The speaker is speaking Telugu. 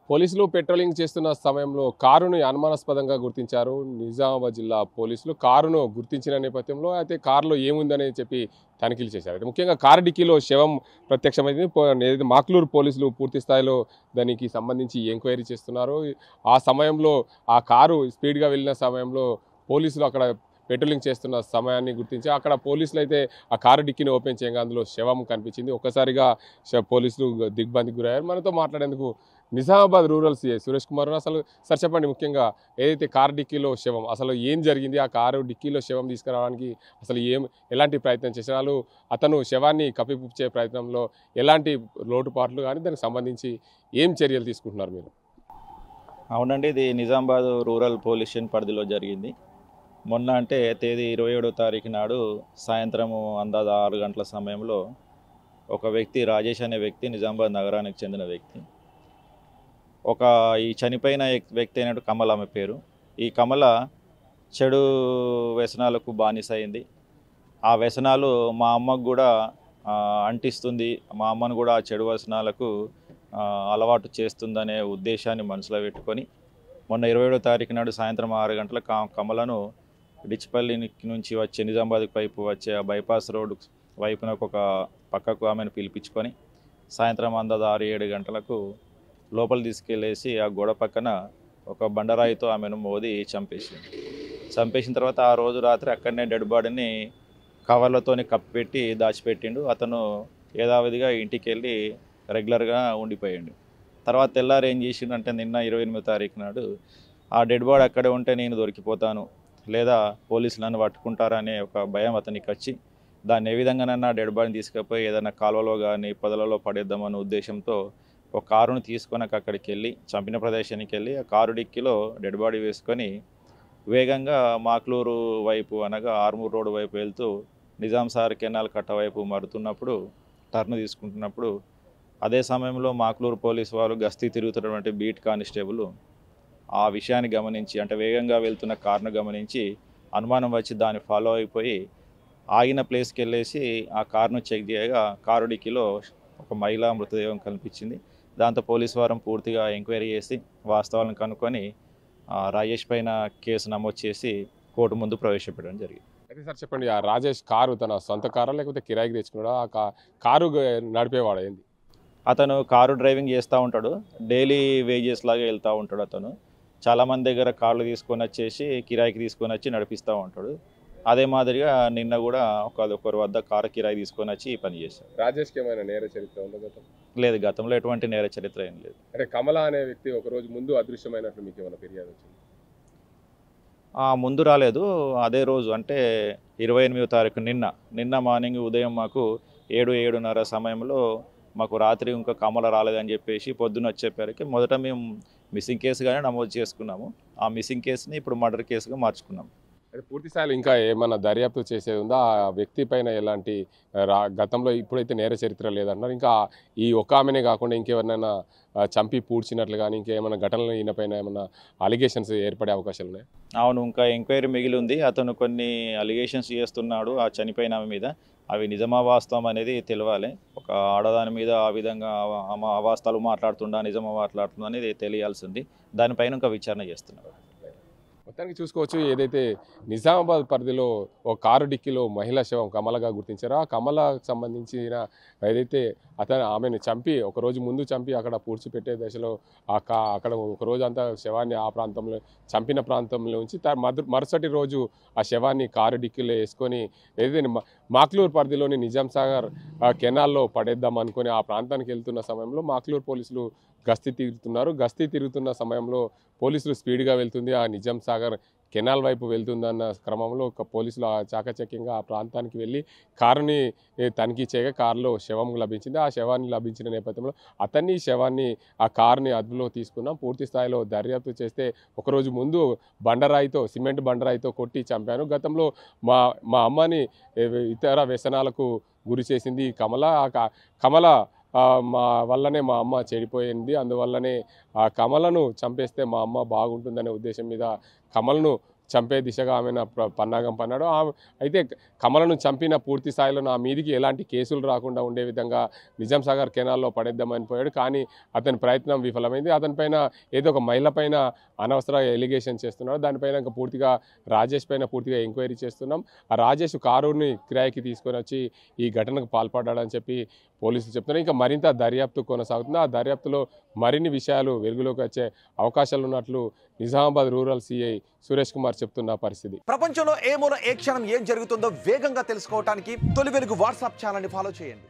పోలీసులు పెట్రోలింగ్ చేస్తున్న సమయంలో కారును అనుమానాస్పదంగా గుర్తించారు. నిజామాబాద్ జిల్లా పోలీసులు కారును గుర్తించిన నేపథ్యంలో అయితే కారులో ఏముందని చెప్పి తనిఖీలు చేశారు. అయితే ముఖ్యంగా కారు డిక్కీలో శవం ప్రత్యక్షమైంది. ఏదైతే మాక్లూరు పోలీసులు పూర్తి స్థాయిలో దానికి సంబంధించి ఎంక్వైరీ చేస్తున్నారు. ఆ సమయంలో ఆ కారు స్పీడ్గా వెళ్ళిన సమయంలో పోలీసులు అక్కడ పెట్రోలింగ్ చేస్తున్న సమయాన్ని గుర్తించి అక్కడ పోలీసులు అయితే ఆ కారు డిక్కీని ఓపెన్ చేయగా అందులో శవం కనిపించింది. ఒక్కసారిగా పోలీసులు దిగ్భ్రాంతికి గురయ్యారు. మనతో మాట్లాడేందుకు నిజామాబాద్ రూరల్ సిఐ సురేష్ కుమార్ అసలు సార్ చెప్పండి, ముఖ్యంగా ఏదైతే కారు డిక్కీలో శవం అసలు ఏం జరిగింది, ఆ కారు డిక్కీలో శవం తీసుకురావడానికి అసలు ఎలాంటి ప్రయత్నం చేశారు, అతను శవాన్ని కప్పిపుచ్చే ప్రయత్నంలో ఎలాంటి లోటుపాట్లు కానీ దానికి సంబంధించి ఏం చర్యలు తీసుకుంటున్నారు మీరు? అవునండి, ఇది నిజామాబాద్ రూరల్ పోలీస్ స్టేషన్ పరిధిలో జరిగింది. మొన్న అంటే తేదీ 27వ తారీఖు నాడు సాయంత్రము అందాజ 6 గంటల సమయంలో ఒక వ్యక్తి రాజేష్ అనే వ్యక్తి నిజామాబాద్ నగరానికి చెందిన వ్యక్తి, ఈ చనిపోయిన వ్యక్తి అయినట్టు కమల ఆమె పేరు. ఈ కమల చెడు వ్యసనాలకు బానిస అయింది. ఆ వ్యసనాలు మా అమ్మకు కూడా అంటిస్తుంది, మా అమ్మను కూడా ఆ చెడు వ్యసనాలకు అలవాటు చేస్తుందనే ఉద్దేశాన్ని మనసులో పెట్టుకొని మొన్న 27వ తారీఖు నాడు సాయంత్రం 6 గంటలకు కమలను డిచ్పల్లి నుంచి వచ్చే నిజామాబాద్ వైపు వచ్చే ఆ బైపాస్ రోడ్డు వైపునకు ఒక పక్కకు ఆమెను పిలిపించుకొని సాయంత్రం అందాజ 6-7 గంటలకు లోపల తీసుకెళ్ళేసి ఆ గోడ పక్కన ఒక బండరాయితో ఆమెను మోది చంపేసిన తర్వాత ఆ రోజు రాత్రి అక్కడనే డెడ్ బాడీని కవర్లతోని కప్పిపెట్టి దాచిపెట్టిండు. అతను యథావిధిగా ఇంటికి వెళ్ళి రెగ్యులర్గా ఉండిపోయాడు. తర్వాత తెల్లారు ఏం చేసిండు అంటే నిన్న 28వ తారీఖు నాడు ఆ డెడ్ బాడీ అక్కడే ఉంటే నేను దొరికిపోతాను లేదా పోలీసులు నన్ను పట్టుకుంటారనే ఒక భయం అతనికి వచ్చి దాన్ని ఏ విధంగానన్నా డెడ్ బాడీని తీసుకుపోయి ఏదైనా కాలువలో కానీ పొదలలో పడేద్దామన్న ఉద్దేశంతో ఒక కారును తీసుకొని అక్కడికి వెళ్ళి చంపిన ప్రదేశానికి వెళ్ళి ఆ కారు డిక్కీలో డెడ్ బాడీ వేసుకొని వేగంగా మాక్లూరు వైపు అనగా ఆర్మూర్ రోడ్డు వైపు వెళ్తూ నిజాం సార్ కెనాల్ కట్ట వైపు మరుతున్నప్పుడు టర్న్ తీసుకుంటున్నప్పుడు అదే సమయంలో మాక్లూరు పోలీసు వాళ్ళు గస్తీ తిరుగుతున్నటువంటి బీట్ కానిస్టేబుల్ ఆ విషయాన్ని గమనించి అంటే వేగంగా వెళ్తున్న కారును గమనించి అనుమానం వచ్చి దాన్ని ఫాలో అయిపోయి ఆగిన ప్లేస్కి వెళ్ళేసి ఆ కారును చెక్ చేయగా కారు డిక్కీలో ఒక మహిళా మృతదేహం కనిపించింది. దాంతో పోలీసు వారం పూర్తిగా ఎంక్వైరీ చేసి వాస్తవాలను కనుక్కొని రాజేష్ పైన కేసు నమోదు చేసి కోర్టు ముందు ప్రవేశపెట్టడం జరిగింది. అయితే సార్ చెప్పండి, ఆ రాజేష్ కారు తన సొంత కారా లేకపోతే కిరాయికి తెచ్చుకున్నాడా? ఆ కారు నడిపేవాడు ఏంది? అతను కారు డ్రైవింగ్ చేస్తూ ఉంటాడు, డైలీ వేజెస్ లాగా వెళ్తూ ఉంటాడు. అతను చాలామంది దగ్గర కార్లు తీసుకొని వచ్చేసి కిరాయికి తీసుకొని వచ్చి నడిపిస్తూ ఉంటాడు. అదే మాదిరిగా నిన్న కూడా ఒకరి వద్ద కారు కిరాయి తీసుకొని వచ్చి పని చేశాడు. రాజేష్కి ఏమైనా నేర చరిత్ర ఉందా గతం? లేదు, గతంలో ఎటువంటి నేర చరిత్ర ఏం లేదు. అంటే కమల అనే వ్యక్తి ఒక రోజు ముందు అదృశ్యమైనట్లు మీకు ఏమైనా ఫిర్యాదు వచ్చింది? ముందు రాలేదు. అదే రోజు అంటే 28వ తారీఖు నిన్న మార్నింగ్ ఉదయం మాకు 7-7:30 సమయంలో మాకు రాత్రి ఇంకా కమల రాలేదని చెప్పేసి పొద్దున్న వచ్చేసరికి మొదట మేము మిస్సింగ్ కేసుగానే నమోదు చేసుకున్నాము. ఆ మిస్సింగ్ కేసుని ఇప్పుడు మర్డర్ కేసుగా మార్చుకున్నాము. అయితే పూర్తి స్థాయిలో ఇంకా ఏమన్నా దర్యాప్తు చేసేది ఉందా? ఆ వ్యక్తి పైన ఎలాంటి గతంలో ఇప్పుడైతే నేర చరిత్ర లేదంటున్నారు. ఇంకా ఈ ఒక్క ఆమెనే కాకుండా ఇంకెవరినైనా చంపి పూడ్చినట్లు కానీ ఇంకేమైనా ఘటనలు ఈయన పైన ఏమైనా అలిగేషన్స్ ఏర్పడే అవకాశాలు ఉన్నాయి? అవును, ఇంకా ఎంక్వైరీ మిగిలి ఉంది. అతను కొన్ని అలిగేషన్స్ చేస్తున్నాడు ఆ చనిపోయిన ఆమె మీద. అవి నిజమా వాస్తవం అనేది తెలియాలి. ఒక ఆడదాని మీద ఆ విధంగా అవాస్తవాలు మాట్లాడుతుండా నిజమా మాట్లాడుతుందా అనేది తెలియాల్సింది. దానిపైన ఇంకా విచారణ చేస్తున్నారు. మొత్తానికి చూసుకోవచ్చు, ఏదైతే నిజామాబాద్ పరిధిలో ఒక కారు డిక్కీలో మహిళా శవం కమలగా గుర్తించారో ఆ కమలకు సంబంధించిన ఏదైతే ఆమెను చంపి ఒకరోజు ముందు చంపి అక్కడ పూడ్చిపెట్టే దశలో అక్కడ ఒకరోజు అంతా శవాన్ని ఆ ప్రాంతంలో చంపిన ప్రాంతంలో ఉంచి మరుసటి రోజు ఆ శవాన్ని కారు డిక్కీలో వేసుకొని ఏదైతే మాక్లూరు పరిధిలోని నిజాం సాగర్ కెనాల్లో పడేద్దాం అనుకొని ఆ ప్రాంతానికి వెళ్తున్న సమయంలో మాక్లూరు పోలీసులు గస్తీ తిరుగుతున్న సమయంలో పోలీసులు స్పీడ్గా వెళ్తుంది ఆ నిజాం సాగర్ కెనాల్ వైపు వెళ్తుందన్న క్రమంలో ఒక పోలీసులు చాకచక్యంగా ఆ ప్రాంతానికి వెళ్ళి కారుని తనిఖీ చేయగా కారులో శవం లభించింది. ఆ శవాన్ని లభించిన నేపథ్యంలో శవాన్ని ఆ కారుని అదుపులో తీసుకున్నాం. పూర్తి స్థాయిలో దర్యాప్తు చేస్తే ఒకరోజు ముందు సిమెంట్ బండరాయితో కొట్టి చంపాను, గతంలో మా అమ్మని ఇతర వ్యసనాలకు గురి చేసింది కమల మా వల్లనే మా అమ్మ చెడిపోయింది, అందువల్లనే ఆ కమలను చంపేస్తే మా అమ్మ బాగుంటుందనే ఉద్దేశం మీద కమలను చంపే దిశగా ఆమె పన్నాగం పన్నాడు. అయితే కమలను చంపిన పూర్తి స్థాయిలో నా మీదికి ఎలాంటి కేసులు రాకుండా ఉండే విధంగా నిజాం సాగర్ కెనాల్లో పడేద్దామని పోయాడు. కానీ అతని ప్రయత్నం విఫలమైంది. అతనిపైన ఏదో ఒక మహిళ పైన అనవసర ఎలిగేషన్ చేస్తున్నాడు. దానిపైన ఇంకా పూర్తిగా రాజేష్ పైన పూర్తిగా ఎంక్వైరీ చేస్తున్నాం. ఆ రాజేష్ కారుని కిరాయికి తీసుకొని వచ్చి ఈ ఘటనకు పాల్పడ్డాడని చెప్పి పోలీసులు చెప్తున్నారు. ఇంకా మరింత దర్యాప్తు కొనసాగుతుంది. ఆ దర్యాప్తులో మరిన్ని విషయాలు వెలుగులోకి వచ్చే అవకాశాలు ఉన్నట్లు నిజామాబాద్ రూరల్ సిఐ సురేష్ కుమార్ చెప్తున్న పరిస్థితి. ప్రపంచంలో ఏ మూల ఏ క్షణం ఏం జరుగుతుందో వేగంగా తెలుసుకోవడానికి తొలి వెలుగు వాట్సాప్ ఛానల్ని ఫాలో చేయండి.